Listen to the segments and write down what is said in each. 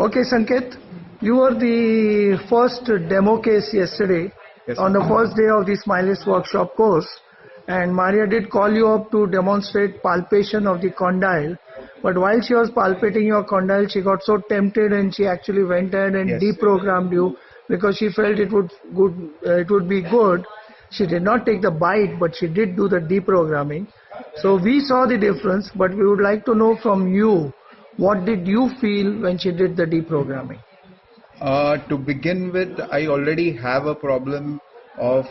Okay, Sanket, you were the first demo case yesterday Yes, on the sir. first day of the Smylist workshop course, and Maria did call you up to demonstrate palpation of the condyle. But while she was palpating your condyle, she got so tempted and she actually went ahead and Yes. deprogrammed you because she felt it would be good. She did not take the bite, but she did do the deprogramming. So we saw the difference, but we would like to know from you, what did you feel when she did the deprogramming? To begin with, I already have a problem of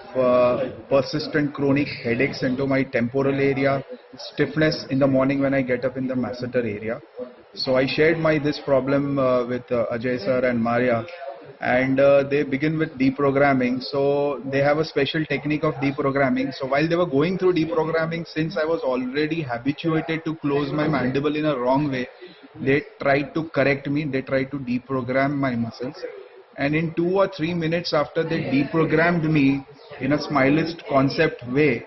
persistent chronic headaches into my temporal area, stiffness in the morning when I get up in the masseter area. So I shared my this problem with Ajay sir and Maria, and they begin with deprogramming. So they have a special technique of deprogramming. So while they were going through deprogramming, since I was already habituated to close my mandible in a wrong way, they tried to correct me. They tried to deprogram my muscles, and in 2 or 3 minutes after they deprogrammed me in a Smylist concept way,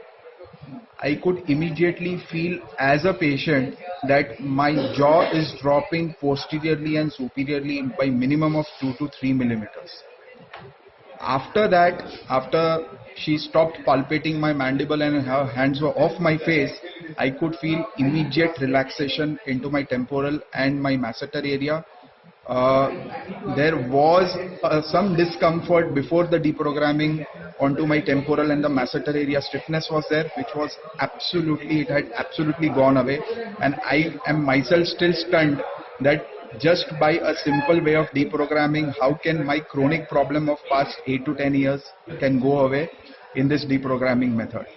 I could immediately feel as a patient that my jaw is dropping posteriorly and superiorly by minimum of 2 to 3 millimeters. After that, after she stopped palpating my mandible and her hands were off my face, I could feel immediate relaxation into my temporal and my masseter area. There was some discomfort before the deprogramming onto my temporal and the masseter area. Stiffness was there, which was it had absolutely gone away. And I am myself still stunned that just by a simple way of deprogramming, how can my chronic problem of past 8 to 10 years can go away in this deprogramming method.